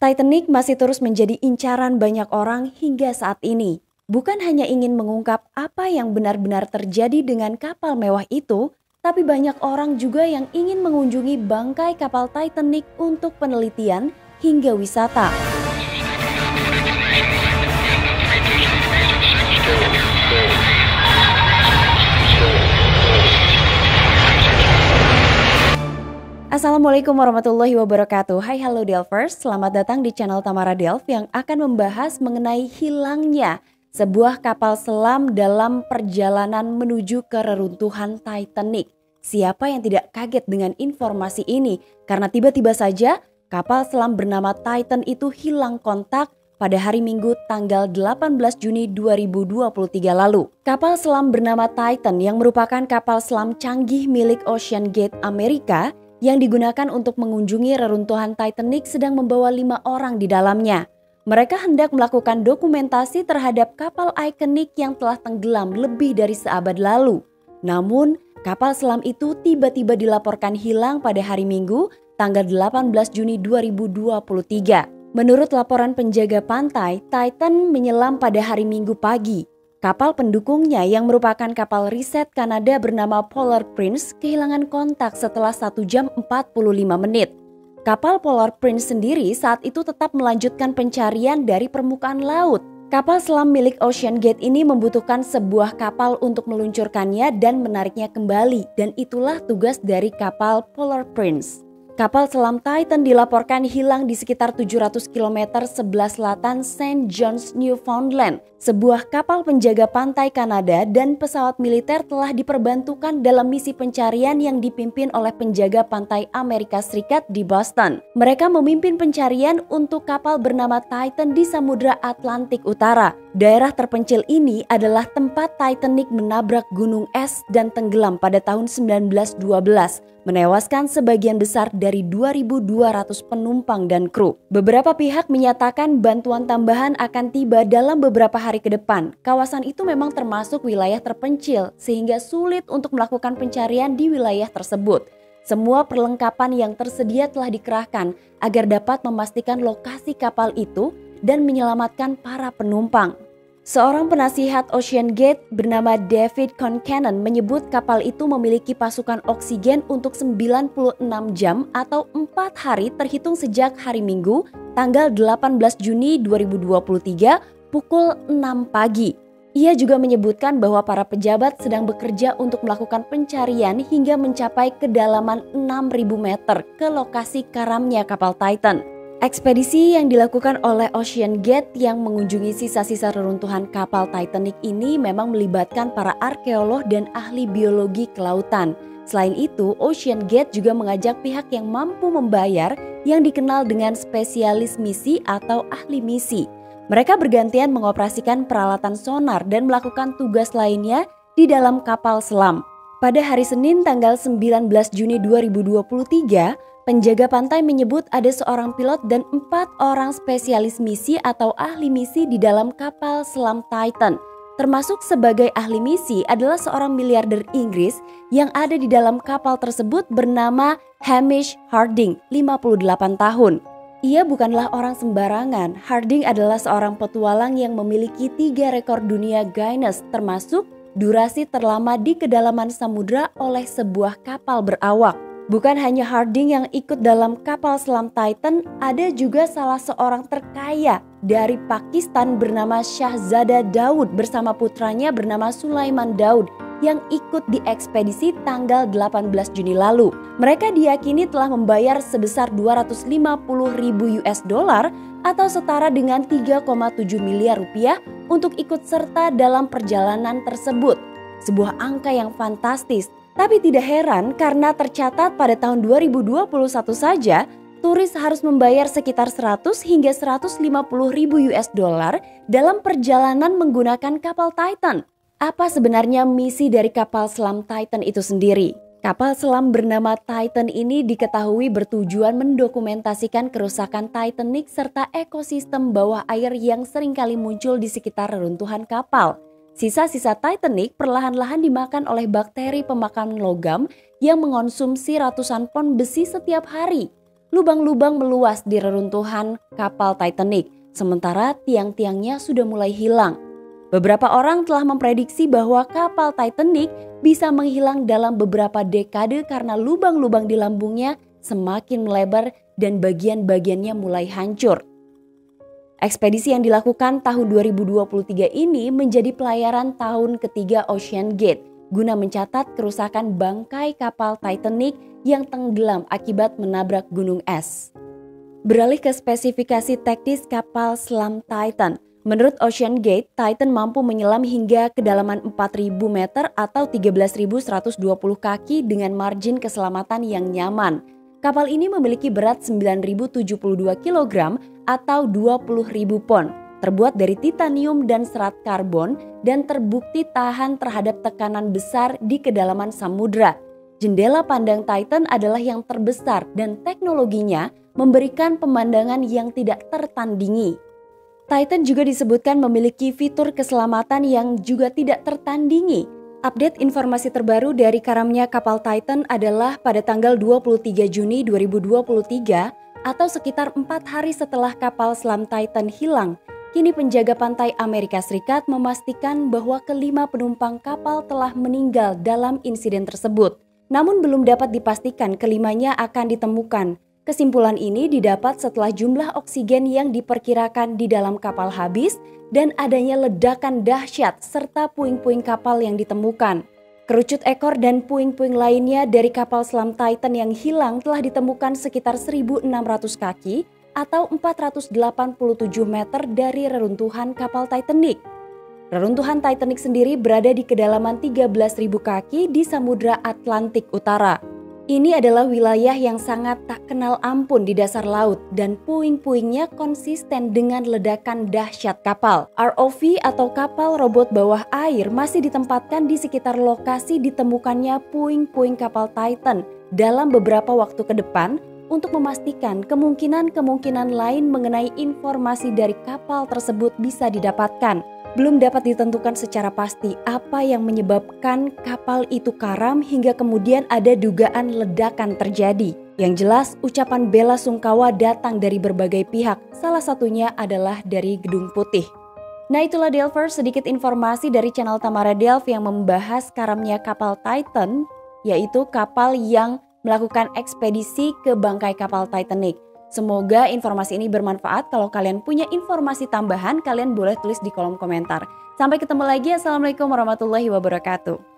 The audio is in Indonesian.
Titanic masih terus menjadi incaran banyak orang hingga saat ini. Bukan hanya ingin mengungkap apa yang benar-benar terjadi dengan kapal mewah itu, tapi banyak orang juga yang ingin mengunjungi bangkai kapal Titanic untuk penelitian hingga wisata. Assalamualaikum warahmatullahi wabarakatuh. Hai halo Delvers, selamat datang di channel Tamara Delv yang akan membahas mengenai hilangnya sebuah kapal selam dalam perjalanan menuju ke reruntuhan Titanic. Siapa yang tidak kaget dengan informasi ini? Karena tiba-tiba saja kapal selam bernama Titan itu hilang kontak pada hari Minggu tanggal 18 Juni 2023 lalu. Kapal selam bernama Titan yang merupakan kapal selam canggih milik Ocean Gate Amerika yang digunakan untuk mengunjungi reruntuhan Titanic sedang membawa 5 orang di dalamnya. Mereka hendak melakukan dokumentasi terhadap kapal ikonik yang telah tenggelam lebih dari seabad lalu. Namun, kapal selam itu tiba-tiba dilaporkan hilang pada hari Minggu, tanggal 18 Juni 2023. Menurut laporan penjaga pantai, Titan menyelam pada hari Minggu pagi. Kapal pendukungnya yang merupakan kapal riset Kanada bernama Polar Prince kehilangan kontak setelah 1 jam 45 menit. Kapal Polar Prince sendiri saat itu tetap melanjutkan pencarian dari permukaan laut. Kapal selam milik Ocean Gate ini membutuhkan sebuah kapal untuk meluncurkannya dan menariknya kembali, dan itulah tugas dari kapal Polar Prince. Kapal selam Titan dilaporkan hilang di sekitar 700 km sebelah selatan St. John's, Newfoundland. Sebuah kapal penjaga pantai Kanada dan pesawat militer telah diperbantukan dalam misi pencarian yang dipimpin oleh penjaga pantai Amerika Serikat di Boston. Mereka memimpin pencarian untuk kapal bernama Titan di Samudra Atlantik Utara. Daerah terpencil ini adalah tempat Titanic menabrak gunung es dan tenggelam pada tahun 1912. Menewaskan sebagian besar dari 2.200 penumpang dan kru. Beberapa pihak menyatakan bantuan tambahan akan tiba dalam beberapa hari ke depan. Kawasan itu memang termasuk wilayah terpencil sehingga sulit untuk melakukan pencarian di wilayah tersebut. Semua perlengkapan yang tersedia telah dikerahkan agar dapat memastikan lokasi kapal itu dan menyelamatkan para penumpang. Seorang penasihat Ocean Gate bernama David Concannon menyebut kapal itu memiliki pasukan oksigen untuk 96 jam atau 4 hari terhitung sejak hari Minggu tanggal 18 Juni 2023 pukul 6 pagi. Ia juga menyebutkan bahwa para pejabat sedang bekerja untuk melakukan pencarian hingga mencapai kedalaman 6.000 meter ke lokasi karamnya kapal Titan. Ekspedisi yang dilakukan oleh Ocean Gate yang mengunjungi sisa-sisa reruntuhan kapal Titanic ini memang melibatkan para arkeolog dan ahli biologi kelautan. Selain itu, Ocean Gate juga mengajak pihak yang mampu membayar yang dikenal dengan spesialis misi atau ahli misi. Mereka bergantian mengoperasikan peralatan sonar dan melakukan tugas lainnya di dalam kapal selam. Pada hari Senin tanggal 19 Juni 2023, penjaga pantai menyebut ada seorang pilot dan 4 orang spesialis misi atau ahli misi di dalam kapal selam Titan. Termasuk sebagai ahli misi adalah seorang miliarder Inggris yang ada di dalam kapal tersebut bernama Hamish Harding, 58 tahun. Ia bukanlah orang sembarangan. Harding adalah seorang petualang yang memiliki 3 rekor dunia Guinness, termasuk durasi terlama di kedalaman samudra oleh sebuah kapal berawak. Bukan hanya Harding yang ikut dalam kapal selam Titan, ada juga salah seorang terkaya dari Pakistan bernama Shahzada Daud bersama putranya bernama Sulaiman Daud yang ikut di ekspedisi tanggal 18 Juni lalu. Mereka diyakini telah membayar sebesar 250.000 US dollar atau setara dengan 3,7 miliar rupiah untuk ikut serta dalam perjalanan tersebut. Sebuah angka yang fantastis. Tapi tidak heran karena tercatat pada tahun 2021 saja turis harus membayar sekitar 100 hingga 150.000 US dollar dalam perjalanan menggunakan kapal Titan. Apa sebenarnya misi dari kapal selam Titan itu sendiri? Kapal selam bernama Titan ini diketahui bertujuan mendokumentasikan kerusakan Titanic serta ekosistem bawah air yang seringkali muncul di sekitar reruntuhan kapal. Sisa-sisa Titanic perlahan-lahan dimakan oleh bakteri pemakan logam yang mengonsumsi ratusan ton besi setiap hari. Lubang-lubang meluas di reruntuhan kapal Titanic, sementara tiang-tiangnya sudah mulai hilang. Beberapa orang telah memprediksi bahwa kapal Titanic bisa menghilang dalam beberapa dekade karena lubang-lubang di lambungnya semakin melebar dan bagian-bagiannya mulai hancur. Ekspedisi yang dilakukan tahun 2023 ini menjadi pelayaran tahun ketiga Ocean Gate guna mencatat kerusakan bangkai kapal Titanic yang tenggelam akibat menabrak gunung es. Beralih ke spesifikasi teknis kapal selam Titan. Menurut Ocean Gate, Titan mampu menyelam hingga kedalaman 4.000 meter atau 13.120 kaki dengan margin keselamatan yang nyaman. Kapal ini memiliki berat 9.072 kg atau 20.000 pon, terbuat dari titanium dan serat karbon dan terbukti tahan terhadap tekanan besar di kedalaman samudra. Jendela pandang Titan adalah yang terbesar dan teknologinya memberikan pemandangan yang tidak tertandingi. Titan juga disebutkan memiliki fitur keselamatan yang juga tidak tertandingi. Update informasi terbaru dari karamnya kapal Titan adalah pada tanggal 23 Juni 2023 atau sekitar 4 hari setelah kapal selam Titan hilang. Kini penjaga pantai Amerika Serikat memastikan bahwa kelima penumpang kapal telah meninggal dalam insiden tersebut. Namun belum dapat dipastikan kelimanya akan ditemukan. Kesimpulan ini didapat setelah jumlah oksigen yang diperkirakan di dalam kapal habis dan adanya ledakan dahsyat serta puing-puing kapal yang ditemukan. Kerucut ekor dan puing-puing lainnya dari kapal selam Titan yang hilang telah ditemukan sekitar 1.600 kaki atau 487 meter dari reruntuhan kapal Titanic. Reruntuhan Titanic sendiri berada di kedalaman 13.000 kaki di Samudra Atlantik Utara. Ini adalah wilayah yang sangat tak kenal ampun di dasar laut dan puing-puingnya konsisten dengan ledakan dahsyat kapal. ROV atau kapal robot bawah air masih ditempatkan di sekitar lokasi ditemukannya puing-puing kapal Titan dalam beberapa waktu ke depan untuk memastikan kemungkinan-kemungkinan lain mengenai informasi dari kapal tersebut bisa didapatkan. Belum dapat ditentukan secara pasti apa yang menyebabkan kapal itu karam hingga kemudian ada dugaan ledakan terjadi. Yang jelas, ucapan bela sungkawa datang dari berbagai pihak, salah satunya adalah dari Gedung Putih. Nah itulah Delvers, sedikit informasi dari channel Tamara Delv yang membahas karamnya kapal Titan, yaitu kapal yang melakukan ekspedisi ke bangkai kapal Titanic. Semoga informasi ini bermanfaat. Kalau kalian punya informasi tambahan, kalian boleh tulis di kolom komentar. Sampai ketemu lagi. Assalamualaikum warahmatullahi wabarakatuh.